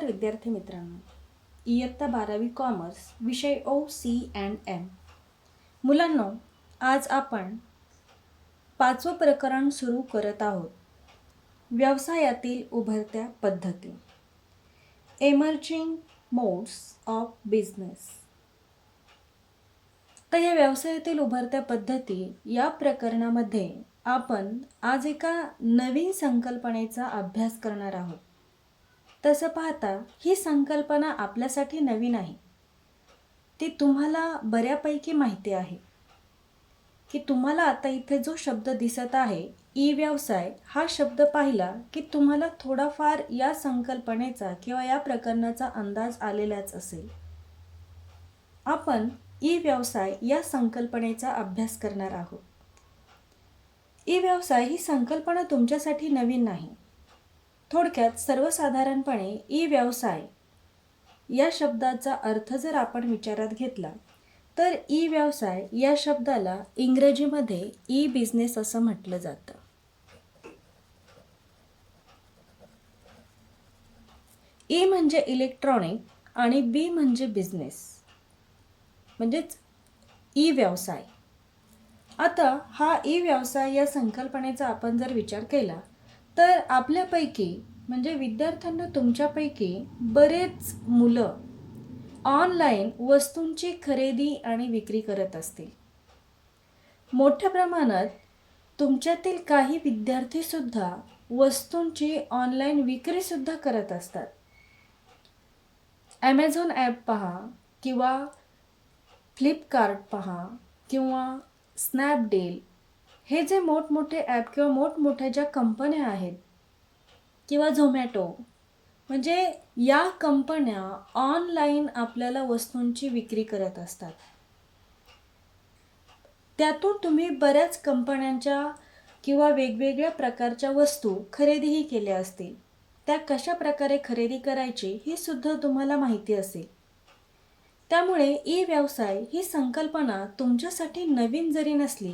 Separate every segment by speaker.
Speaker 1: विद्यार्थी मित्रांनो, इयत्ता 12वी कॉमर्स विषय OC&M. मुलांनो, आज आपण 5वं प्रकरण सुरू करत आहोत. व्यवसायातील उभरत्या पद्धती, एमर्जिंग मोड्स ऑफ बिझनेस. तर या व्यवसायातील उभरत्या पद्धती या प्रकरणामध्ये आपण आज एका नवीन संकल्पनेचा अभ्यास करणार आहोत. तसं पाहता ही संकल्पना आपल्यासाठी नवीन आहे. ती तुम्हाला बऱ्यापैकी माहिती आहे की तुम्हाला आता इथे जो शब्द दिसत आहे ई व्यवसाय, हा शब्द पाहिला की तुम्हाला थोडाफार या संकल्पनेचा किंवा या प्रकरणाचा अंदाज आलेलाच असेल. आपण ई व्यवसाय या संकल्पनेचा अभ्यास करणार आहोत. ई व्यवसाय ही संकल्पना तुमच्यासाठी नवीन नाही. थोडक्यात सर्वसाधारणपणे ई व्यवसाय या शब्दाचा अर्थ जर आपण विचारात घेतला तर ई व्यवसाय या शब्दाला इंग्रजीमध्ये ई बिझनेस असं म्हटलं जातं. ई म्हणजे इलेक्ट्रॉनिक आणि बी म्हणजे बिझनेस, म्हणजेच ई व्यवसाय. आता हा ई व्यवसाय या संकल्पनेचा आपण जर विचार केला तर आपल्यापैकी म्हणजे विद्यार्थ्यांना तुमच्यापैकी बरेच मुलं ऑनलाईन वस्तूंची खरेदी आणि विक्री करत असतील. मोठ्या प्रमाणात तुमच्यातील काही विद्यार्थीसुद्धा वस्तूंची ऑनलाईन विक्रीसुद्धा करत असतात. ॲमेझॉन ॲप पहा किंवा फ्लिपकार्ट पहा किंवा स्नॅपडील, हे जे मोठमोठे ॲप किंवा मोठमोठ्या ज्या कंपन्या आहेत किंवा झोमॅटो, म्हणजे या कंपन्या ऑनलाईन आपल्याला वस्तूंची विक्री करत असतात. त्यातून तुम्ही बऱ्याच कंपन्यांच्या किंवा वेगवेगळ्या प्रकारच्या वस्तू खरेदीही केल्या असतील. त्या कशा प्रकारे खरेदी करायची ही सुद्धा तुम्हाला माहिती असेल. त्यामुळे ई व्यवसाय ही संकल्पना तुमच्यासाठी नवीन जरी नसली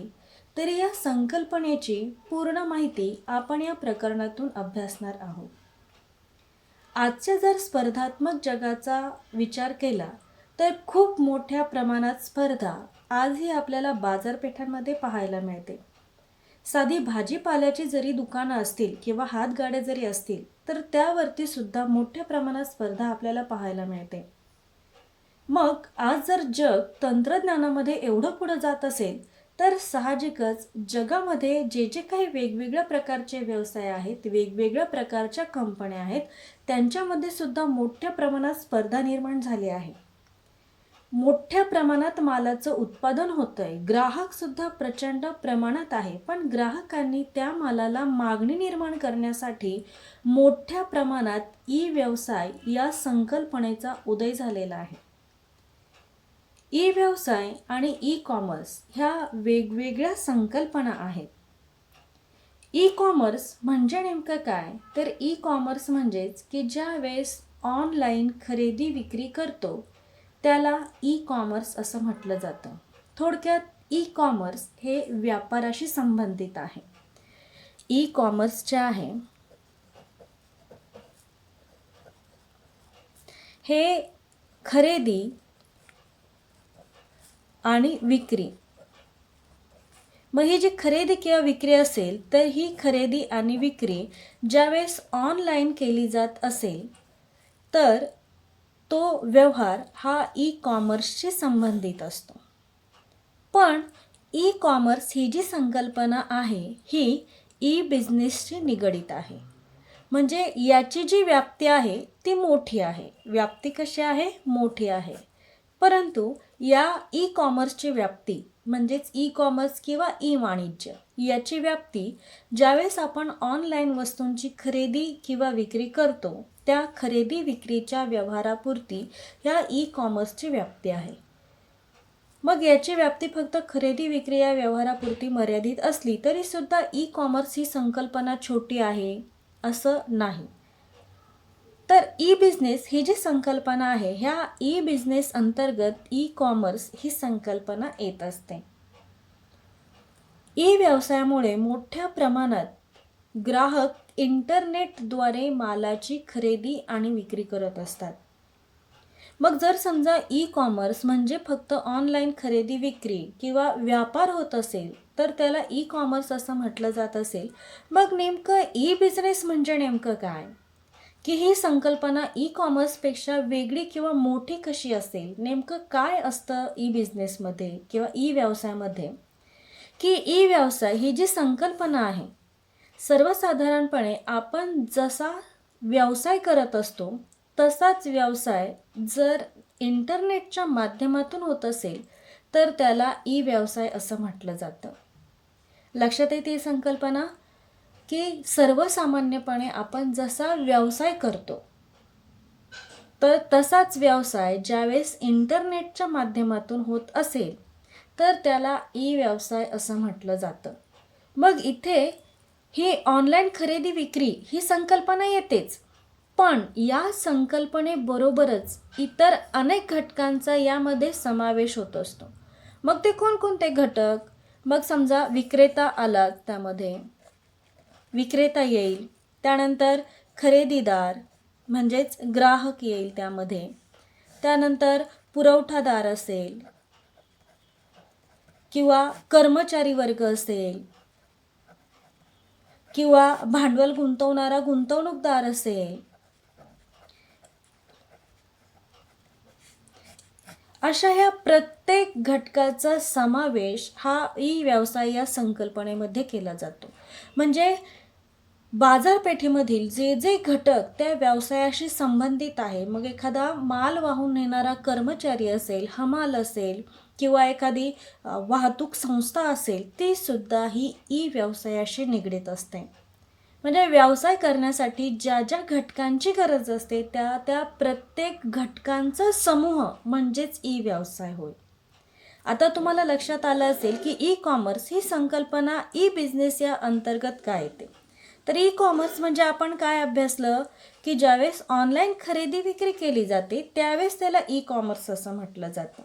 Speaker 1: तरी या संकल्पनेची पूर्ण माहिती आपण या प्रकरणातून अभ्यासणार आहोत. आजच्या जर स्पर्धात्मक जगाचा विचार केला तर खूप मोठ्या प्रमाणात स्पर्धा आजही आपल्याला बाजारपेठांमध्ये पाहायला मिळते. साधी भाजीपाल्याची जरी दुकानं असतील किंवा हातगाड्या जरी असतील तर त्यावरती सुद्धा मोठ्या प्रमाणात स्पर्धा आपल्याला पाहायला मिळते. मग आज जर जग तंत्रज्ञानामध्ये एवढं पुढे जात असेल तर साहजिकच जगामध्ये जे जे काही वेगवेगळ्या प्रकारचे व्यवसाय आहेत, वेगवेगळ्या प्रकारच्या कंपन्या आहेत, त्यांच्यामध्ये सुद्धा मोठ्या प्रमाणात स्पर्धा निर्माण झाली आहे. मोठ्या प्रमाणात मालाचं उत्पादन होतंय, ग्राहकसुद्धा प्रचंड प्रमाणात आहे, पण ग्राहकांनी त्या मालाला मागणी निर्माण करण्यासाठी मोठ्या प्रमाणात ई व्यवसाय या संकल्पनेचा उदय झालेला आहे. ई व्यवसाय आणि ई कॉमर्स ह्या वेगवेगळ्या संकल्पना आहेत. ई कॉमर्स म्हणजे नेमकं काय, तर ई कॉमर्स म्हणजेच की ज्या वेळेस ऑनलाईन खरेदी विक्री करतो त्याला ई कॉमर्स असं म्हटलं जातं. थोडक्यात ई कॉमर्स हे व्यापाराशी संबंधित आहे. ई कॉमर्स जे आहे हे खरेदी आणि विक्री, मग ही जी खरेदी किंवा विक्री असेल तर ही खरेदी आणि विक्री ज्यावेळेस ऑनलाईन केली जात असेल तर तो व्यवहार हा ई कॉमर्सशी संबंधित असतो. पण ई कॉमर्स ही जी संकल्पना आहे ही ई बिझनेसशी निगडीत आहे. म्हणजे याची जी व्याप्ती आहे ती मोठी आहे. व्याप्ती कशी आहे? मोठी आहे. परंतु या ई कॉमर्सची व्याप्ती म्हणजेच ई कॉमर्स किंवा ई वाणिज्य याची व्याप्ती ज्यावेळेस आपण ऑनलाईन वस्तूंची खरेदी किंवा विक्री करतो त्या खरेदी विक्रीच्या व्यवहारापुरती या ई कॉमर्सची व्याप्ती आहे. मग याची व्याप्ती फक्त खरेदी विक्री या व्यवहारापुरती मर्यादित असली तरी सुद्धा ई कॉमर्स ही संकल्पना छोटी आहे असं नाही. तर ई बिझनेस ही जी संकल्पना आहे ह्या ई बिझनेस अंतर्गत ई कॉमर्स ही संकल्पना येत असते. ई व्यवसायामुळे मोठ्या प्रमाणात ग्राहक इंटरनेटद्वारे मालाची खरेदी आणि विक्री करत असतात. मग जर समजा ई कॉमर्स म्हणजे फक्त ऑनलाईन खरेदी विक्री किंवा व्यापार होत असेल तर त्याला ई कॉमर्स असं म्हटलं जात असेल, मग नेमकं ई बिझनेस म्हणजे नेमकं काय? की ही संकल्पना ई कॉमर्सपेक्षा वेगळी किंवा मोठी कशी असेल? नेमकं काय असतं ई बिझनेसमध्ये किंवा ई व्यवसायामध्ये? की ई व्यवसाय ही जी संकल्पना आहे, सर्वसाधारणपणे आपण जसा व्यवसाय करत असतो तसाच व्यवसाय जर इंटरनेटच्या माध्यमातून होत असेल तर त्याला ई व्यवसाय असं म्हटलं जातं. लक्षात येते ही संकल्पना? की सर्वसामान्यपणे आपण जसा व्यवसाय करतो तर तसाच व्यवसाय ज्यावेळेस इंटरनेटच्या माध्यमातून होत असेल तर त्याला ई व्यवसाय असं म्हटलं जातं. मग इथे ही ऑनलाईन खरेदी विक्री ही संकल्पना येतेच, पण या संकल्पनेबरोबरच इतर अनेक घटकांचा यामध्ये समावेश होत असतो. मग ते कोणकोणते घटक? मग समजा विक्रेता आला, त्यामध्ये विक्रेता येईल, त्यानंतर खरेदीदार म्हणजेच ग्राहक येईल त्यामध्ये, त्यानंतर पुरवठादार असेल किंवा कर्मचारी वर्ग असेल किंवा भांडवल गुंतवणारा गुंतवणूकदार असेल. अशा ह्या प्रत्येक घटकाचा समावेश हा ई व्यवसाय या संकल्पनेमध्ये केला जातो. म्हणजे बाजारपेठेमधील जे जे घटक त्या व्यवसायाशी संबंधित आहे, मग एखादा माल वाहून नेणारा कर्मचारी असेल, हमाल असेल किंवा एखादी वाहतूक संस्था असेल, ती सुद्धा ही ई व्यवसायाशी निगडीत असते. म्हणजे व्यवसाय करण्यासाठी ज्या ज्या घटकांची गरज असते त्या त्या प्रत्येक घटकांचा समूह म्हणजेच ई व्यवसाय होय. आता तुम्हाला लक्षात आलं असेल की ई कॉमर्स ही संकल्पना ई बिझनेस या अंतर्गत काय येते. तर ई कॉमर्स म्हणजे आपण काय अभ्यासलं की ज्यावेळेस ऑनलाईन खरेदी विक्री केली जाते त्यावेळेस त्याला ई कॉमर्स असं म्हटलं जातं.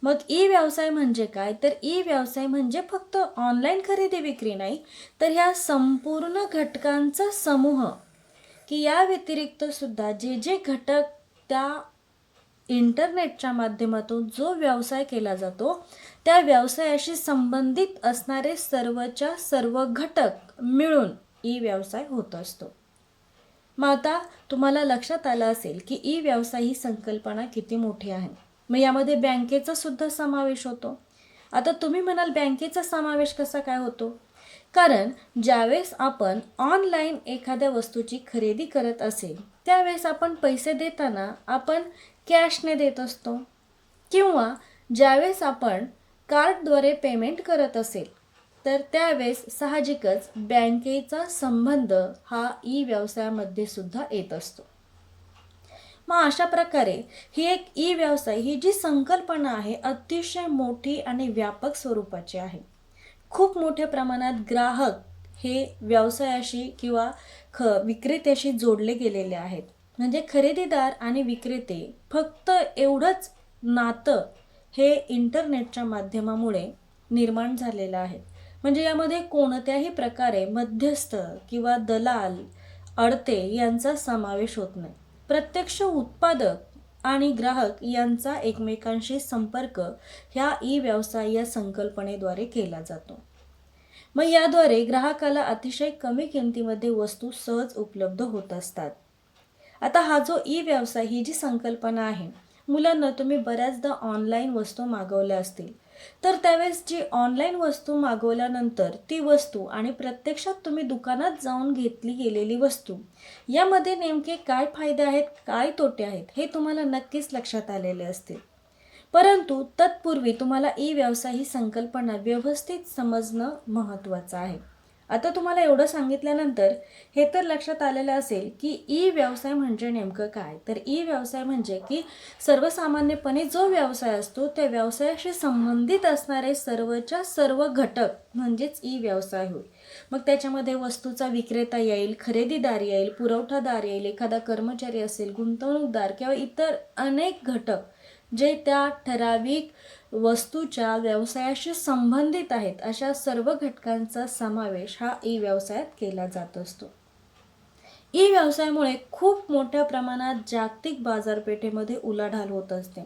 Speaker 1: मग ई व्यवसाय म्हणजे काय? तर ई व्यवसाय म्हणजे फक्त ऑनलाईन खरेदी विक्री नाही, तर ह्या संपूर्ण घटकांचा समूह, की या व्यतिरिक्त सुद्धा जे जे घटक त्या इंटरनेटच्या माध्यमातून जो व्यवसाय केला जातो त्या व्यवसायाशी संबंधित असणारे सर्वच्या सर्व घटक मिळून ई व्यवसाय होत असतो. मग आता तुम्हाला लक्षात आलं असेल की ई व्यवसाय ही संकल्पना किती मोठी आहे. मग यामध्ये बँकेचा सुद्धा समावेश होतो. आता तुम्ही म्हणाल बँकेचा समावेश कसा काय होतो? कारण ज्यावेळेस आपण ऑनलाईन एखाद्या वस्तूची खरेदी करत असेल त्यावेळेस आपण पैसे देताना आपण कॅशने देत असतो किंवा ज्यावेळेस आपण कार्डद्वारे पेमेंट करत असेल तर त्यावेळेस साहजिकच बँकेचा संबंध हा ई व्यवसायामध्ये सुद्धा येत असतो. मग अशा प्रकारे ही एक ई व्यवसाय ही जी संकल्पना आहे अतिशय मोठी आणि व्यापक स्वरूपाची आहे. खूप मोठ्या प्रमाणात ग्राहक हे व्यवसायाशी किंवा विक्रेत्याशी जोडले गेलेले आहेत. म्हणजे खरेदीदार आणि विक्रेते फक्त एवढंच नातं हे इंटरनेटच्या माध्यमामुळे निर्माण झालेलं आहे. म्हणजे यामध्ये कोणत्याही प्रकारे मध्यस्थ किंवा दलाल, अडते यांचा समावेश होत नाही. प्रत्यक्ष उत्पादक आणि ग्राहक यांचा एकमेकांशी संपर्क ह्या ई व्यवसाय या संकल्पनेद्वारे केला जातो. मग याद्वारे ग्राहकाला अतिशय कमी किमतीमध्ये वस्तू सहज उपलब्ध होत असतात. आता हा जो ई व्यवसाय ही जी संकल्पना आहे, मुलांना तुम्ही बऱ्याचदा ऑनलाईन वस्तू मागवल्या असतील तर त्यावेळेस जी ऑनलाईन वस्तू मागवल्यानंतर ती वस्तू आणि प्रत्यक्षात तुम्ही दुकानात जाऊन घेतली गेलेली वस्तू यामध्ये नेमके काय फायदे आहेत, काय तोटे आहेत हे तुम्हाला नक्कीच लक्षात आलेले असतील. परंतु तत्पूर्वी तुम्हाला ई व्यवसाय ही संकल्पना व्यवस्थित समजणं महत्त्वाचं आहे. आता तुम्हाला एवढं सांगितल्यानंतर हे तर लक्षात आलेलं असेल की ई व्यवसाय म्हणजे नेमकं काय. तर ई व्यवसाय म्हणजे की सर्वसामान्यपणे जो व्यवसाय असतो त्या व्यवसायाशी संबंधित असणारे सर्वच्या सर्व घटक म्हणजेच ई व्यवसाय होय. मग त्याच्यामध्ये वस्तूचा विक्रेता येईल, खरेदीदार येईल, पुरवठादार येईल, एखादा कर्मचारी असेल, गुंतवणूकदार किंवा इतर अनेक घटक जे त्या ठराविक वस्तूच्या व्यवसायाशी संबंधित आहेत अशा सर्व घटकांचा समावेश हा ई व्यवसायात केला जात असतो. ई व्यवसायामुळे खूप मोठ्या प्रमाणात जागतिक बाजारपेठेमध्ये उलाढाल होत असते.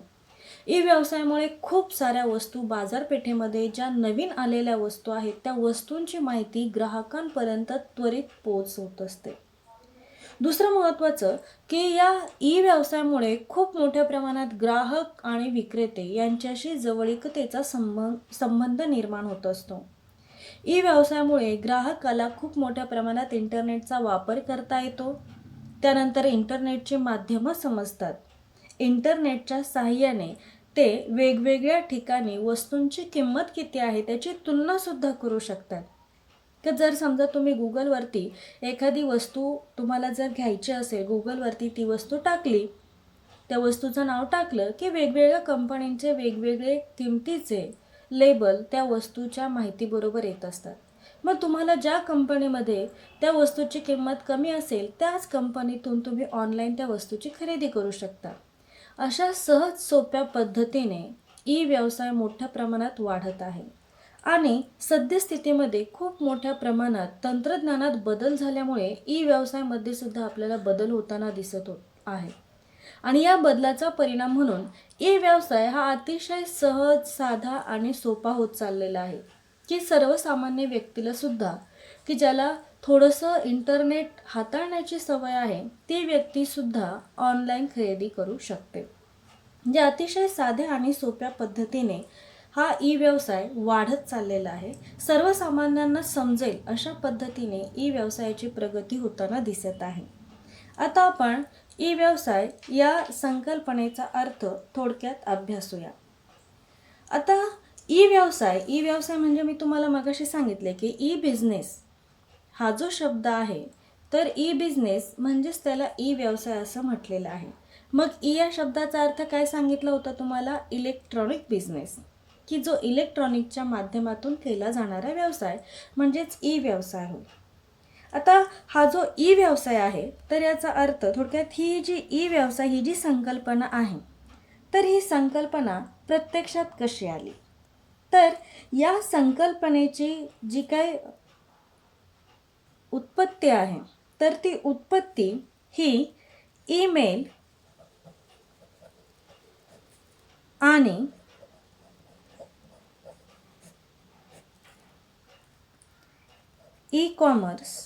Speaker 1: ई व्यवसायामुळे खूप साऱ्या वस्तू बाजारपेठेमध्ये ज्या नवीन आलेल्या वस्तू आहेत त्या वस्तूंची माहिती ग्राहकांपर्यंत त्वरित पोहोच होत असते. दुसरं महत्त्वाचं की या ई व्यवसायामुळे खूप मोठ्या प्रमाणात ग्राहक आणि विक्रेते यांच्याशी जवळीकतेचा संबंध निर्माण होत असतो. ई व्यवसायामुळे ग्राहकाला खूप मोठ्या प्रमाणात इंटरनेटचा वापर करता येतो. त्यानंतर इंटरनेटचे माध्यमं समजतात. इंटरनेटच्या साहाय्याने ते वेगवेगळ्या ठिकाणी वस्तूंची किंमत किती आहे त्याची तुलनासुद्धा करू शकतात. तर जर समजा तुम्ही गुगलवरती एखादी वस्तू तुम्हाला जर घ्यायची असेल, गुगलवरती ती वस्तू टाकली, त्या वस्तूचं नाव टाकलं की वेगवेगळ्या कंपन्यांचे वेगवेगळे किमतीचे लेबल त्या वस्तूच्या माहितीबरोबर येत असतात. मग तुम्हाला ज्या कंपनीमध्ये त्या वस्तूची किंमत कमी असेल त्याच कंपनीतून तुम्ही ऑनलाईन त्या वस्तूची खरेदी करू शकता. अशा सहज सोप्या पद्धतीने ई व्यवसाय मोठ्या प्रमाणात वाढत आहे आणि सद्यस्थितीमध्ये खूप मोठ्या प्रमाणात तंत्रज्ञानात बदल झाल्यामुळे ई व्यवसायामध्ये सुद्धा आपल्याला बदल होताना दिसत आहे. आणि या बदलाचा परिणाम म्हणून ई व्यवसाय हा अतिशय सहज, साधा आणि सोपा होत चाललेला आहे की सर्वसामान्य व्यक्तीला सुद्धा की ज्याला थोडंसं इंटरनेट हाताळण्याची सवय आहे ती व्यक्तीसुद्धा ऑनलाईन खरेदी करू शकते. म्हणजे अतिशय साध्या आणि सोप्या पद्धतीने हा ई व्यवसाय वाढत चाललेला आहे. सर्वसामान्यांना समजेल अशा पद्धतीने ई व्यवसायाची प्रगती होताना दिसत आहे. आता आपण ई व्यवसाय या संकल्पनेचा अर्थ थोडक्यात अभ्यासूया. आता ई व्यवसाय म्हणजे मी तुम्हाला मगाशी सांगितले की ई बिझनेस हा जो शब्द आहे तर ई बिझनेस म्हणजेच त्याला ई व्यवसाय असं म्हटलेलं आहे. मग ई या शब्दाचा अर्थ काय सांगितला होता तुम्हाला? इलेक्ट्रॉनिक बिझनेस, की जो इलेक्ट्रॉनिकच्या माध्यमातून केला जाणारा व्यवसाय म्हणजेच ई व्यवसाय होय. आता हा जो ई व्यवसाय आहे तर याचा अर्थ थोडक्यात ही जी ई व्यवसाय ही जी संकल्पना आहे तर ही संकल्पना प्रत्यक्षात कशी आली? तर या संकल्पनेची जी काही उत्पत्ती आहे तर ती उत्पत्ती ही ईमेल आणि ई कॉमर्स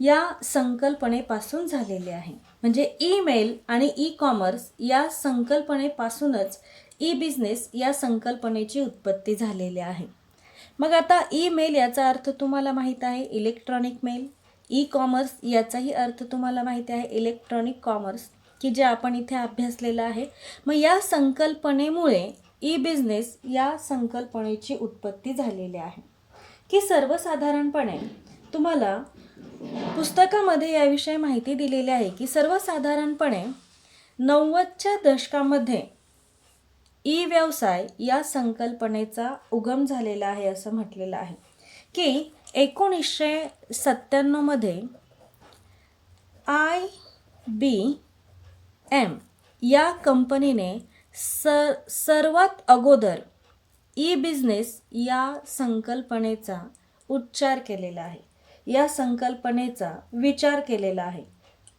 Speaker 1: या संकल्पनेपासून झालेले आहे. म्हणजे ईमेल आणि ई कॉमर्स या संकल्पनेपासूनच ई बिझनेस या संकल्पनेची उत्पत्ती झालेली आहे. मग आता ईमेल याचा अर्थ तुम्हाला माहीत आहे इलेक्ट्रॉनिक मेल. ई कॉमर्स याचाही अर्थ तुम्हाला माहिती आहे इलेक्ट्रॉनिक कॉमर्स, की जे आपण इथे अभ्यासलेलं आहे. मग या संकल्पनेमुळे ई बिझनेस या संकल्पनेची उत्पत्ती झालेली आहे. की सर्वसाधारणपणे तुम्हाला पुस्तकामध्ये याविषयी माहिती दिलेली आहे की सर्वसाधारणपणे 90च्या दशकामध्ये ई व्यवसाय या संकल्पनेचा उगम झालेला आहे असं म्हटलेलं आहे. की 1997 मध्ये IBM या कंपनीने सर्वात अगोदर ई बिझनेस या संकल्पनेचा उच्चार केलेला आहे, या संकल्पनेचा विचार केलेला आहे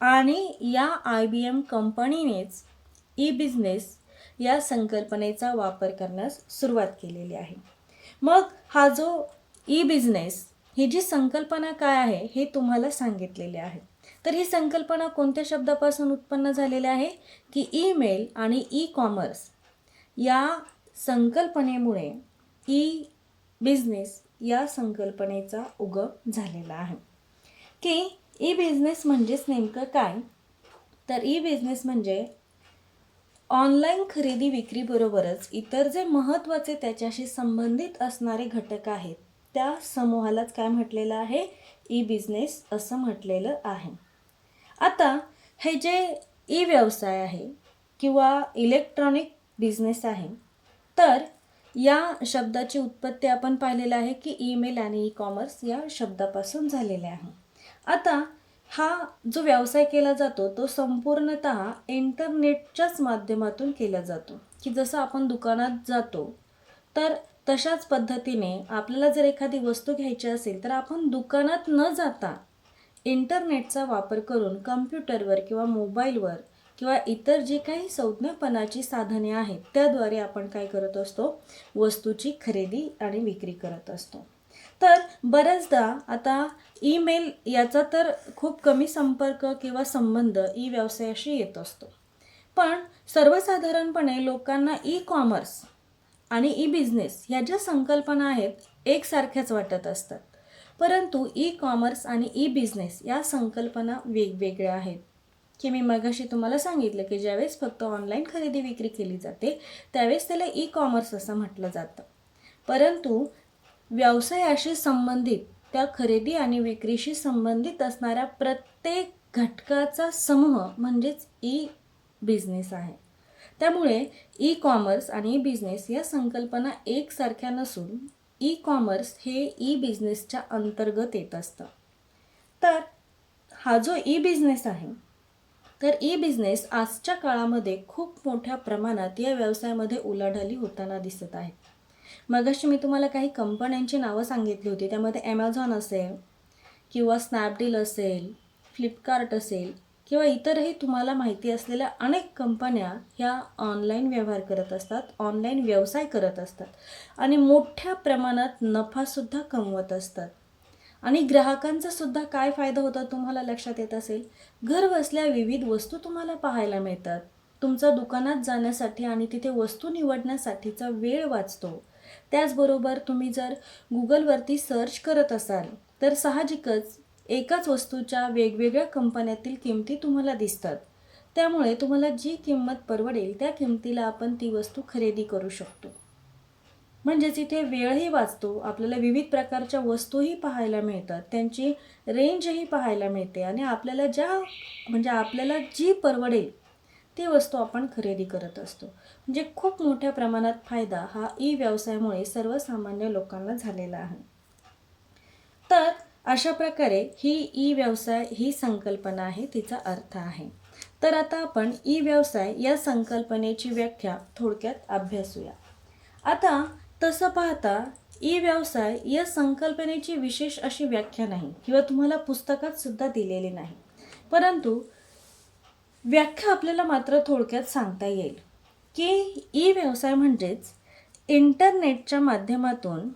Speaker 1: आणि या IBM कंपनीनेच ई बिझनेस या संकल्पनेचा वापर करण्यास सुरुवात केलेली आहे. मग हा जो ई बिझनेस ही जी संकल्पना काय आहे हे तुम्हाला सांगितलेले आहे. तर ही संकल्पना कोणत्या शब्दापासून उत्पन्न झालेली आहे की ईमेल आणि ई कॉमर्स या संकल्पनेमुळे ई बिझनेस या संकल्पनेचा उगम झालेला आहे. की ई बिझनेस म्हणजेच नेमकं काय? तर ई बिझनेस म्हणजे ऑनलाईन खरेदी विक्रीबरोबरच इतर जे महत्त्वाचे त्याच्याशी संबंधित असणारे घटक आहेत त्या समूहालाच काय म्हटलेलं आहे? ई बिझनेस असं म्हटलेलं आहे. आता हे जे ई व्यवसाय आहे किंवा इलेक्ट्रॉनिक बिझनेस आहे तर या शब्दाची उत्पत्ती आपण पाहिलेलं आहे की ईमेल आणि ई कॉमर्स या शब्दापासून झालेले आहे. आता हा जो व्यवसाय केला जातो तो संपूर्णतः इंटरनेटच्याच माध्यमातून केला जातो. की जसं आपण दुकानात जातो तर तशाच पद्धतीने आपल्याला जर एखादी वस्तू घ्यायची असेल तर आपण दुकानात न जाता इंटरनेटचा वापर करून कम्प्युटरवर किंवा मोबाईलवर किंवा इतर जी काही संज्ञापनाची साधने आहेत त्याद्वारे आपण काय करत असतो, वस्तूची खरेदी आणि विक्री करत असतो. तर बऱ्याचदा आता ईमेल याचा तर खूप कमी संपर्क किंवा संबंध ई व्यवसायाशी येत असतो. पण सर्वसाधारणपणे लोकांना ई कॉमर्स आणि ई बिझनेस ह्या ज्या संकल्पना आहेत एकसारख्याच वाटत असतात. परंतु ई कॉमर्स आणि ई बिझनेस या संकल्पना वेगवेगळ्या आहेत. की मी मगाशी तुम्हाला सांगितलं की ज्यावेळेस फक्त ऑनलाईन खरेदी विक्री केली जाते त्यावेळेस त्याला ई कॉमर्स असं म्हटलं जातं. परंतु व्यवसायाशी संबंधित त्या खरेदी आणि विक्रीशी संबंधित असणाऱ्या प्रत्येक घटकाचा समूह म्हणजेच ई बिझनेस आहे. त्यामुळे ई कॉमर्स आणि ई बिझनेस या संकल्पना एकसारख्या नसून ई कॉमर्स हे ई बिझनेसच्या अंतर्गत येत असतं. तर हा जो ई बिझनेस आहे तर ई बिझनेस आजच्या काळामध्ये खूप मोठ्या प्रमाणात या व्यवसायामध्ये उलाढाली होताना दिसत आहे. मगाशी मी तुम्हाला काही कंपन्यांची नावं सांगितली होती. त्यामध्ये ॲमेझॉन असेल किंवा स्नॅपडील असेल, फ्लिपकार्ट असेल किंवा इतरही तुम्हाला माहिती असलेल्या अनेक कंपन्या ह्या ऑनलाईन व्यवहार करत असतात, ऑनलाईन व्यवसाय करत असतात आणि मोठ्या प्रमाणात नफासुद्धा कमवत असतात. आणि ग्राहकांचा सुद्धा काय फायदा होता तुम्हाला लक्षात येत असेल. घर बसल्या विविध वस्तू तुम्हाला पाहायला मिळतात. तुमचा दुकानात जाण्यासाठी आणि तिथे वस्तू निवडण्यासाठीचा वेळ वाचतो. त्याचबरोबर तुम्ही जर गुगलवरती सर्च करत असाल तर साहजिकच एकाच वस्तूच्या वेगवेगळ्या कंपन्यातील किमती तुम्हाला दिसतात. त्यामुळे तुम्हाला जी किंमत परवडेल त्या किमतीला आपण ती वस्तू खरेदी करू शकतो. म्हणजेच इथे वेळही वाचतो, आपल्याला विविध प्रकारच्या वस्तूही पाहायला मिळतात, त्यांची रेंजही पाहायला मिळते आणि आपल्याला जी परवडेल ती वस्तू आपण खरेदी करत असतो. म्हणजे खूप मोठ्या प्रमाणात फायदा हा ई व्यवसायामुळे सर्वसामान्य लोकांना झालेला आहे. तर अशा प्रकारे ही ई व्यवसाय ही संकल्पना आहे, तिचा अर्थ आहे. तर आता आपण ई व्यवसाय या संकल्पनेची व्याख्या थोडक्यात अभ्यासूया. आता तसं पाहता ई व्यवसाय या संकल्पनेची विशेष अशी व्याख्या नाही किंवा तुम्हाला पुस्तकात सुद्धा दिलेली नाही. परंतु व्याख्या आपल्याला मात्र थोडक्यात सांगता येईल की ई व्यवसाय म्हणजेच इंटरनेटच्या माध्यमातून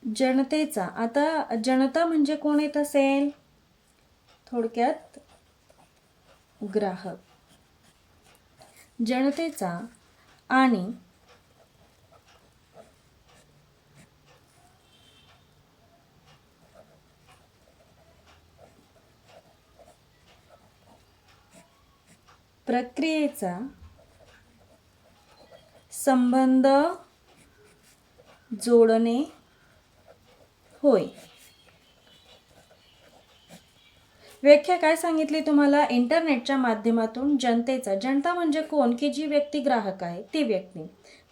Speaker 1: जनतेचा, आता जनता म्हणजे कोण येत असेल, थोडक्यात ग्राहक, जनतेचा आणि प्रक्रियेचा संबंध जोडणे होय. व्याख्या काय सांगितली तुम्हाला, इंटरनेटच्या माध्यमातून जनता म्हणजे कोण, की जी व्यक्ती ग्राहक आहे ती व्यक्ती,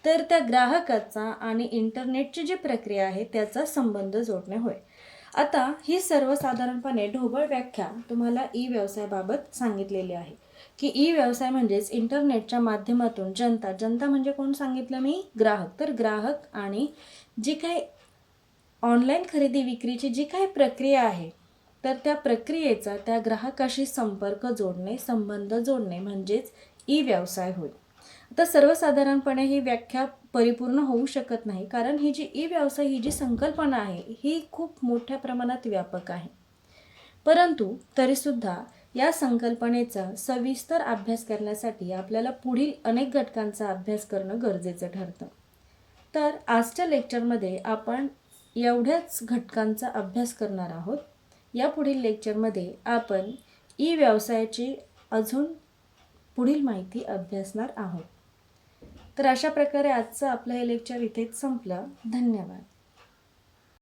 Speaker 1: तर त्या ग्राहकाचा आणि इंटरनेटची जी प्रक्रिया आहे त्याचा संबंध जोडणे होय. आता ही सर्वसाधारणपणे ढोबळ व्याख्या तुम्हाला ई व्यवसायाबाबत सांगितलेली आहे की ई व्यवसाय म्हणजेच इंटरनेटच्या माध्यमातून जनता म्हणजे कोण सांगितलं मी, ग्राहक. तर ग्राहक आणि जी काही ऑनलाईन खरेदी विक्रीची जी काही प्रक्रिया आहे तर त्या प्रक्रियेचा त्या ग्राहकाशी संबंध जोडणे म्हणजेच ई व्यवसाय होय. आता सर्वसाधारणपणे ही व्याख्या परिपूर्ण होऊ शकत नाही, कारण ही जी ई व्यवसाय ही जी संकल्पना आहे ही खूप मोठ्या प्रमाणात व्यापक आहे. परंतु तरीसुद्धा या संकल्पनेचा सविस्तर अभ्यास करण्यासाठी आपल्याला पुढील अनेक घटकांचा अभ्यास करणं गरजेचं ठरतं. तर आजच्या लेक्चरमध्ये आपण एवढ्याच घटकांचा अभ्यास करणार आहोत. या पुढील लेक्चरमध्ये आपण ई व्यवसायाची अजून पुढील माहिती अभ्यासणार आहोत. तर अशा प्रकारे आजचं आपलं हे लेक्चर इथेच संपलं. धन्यवाद.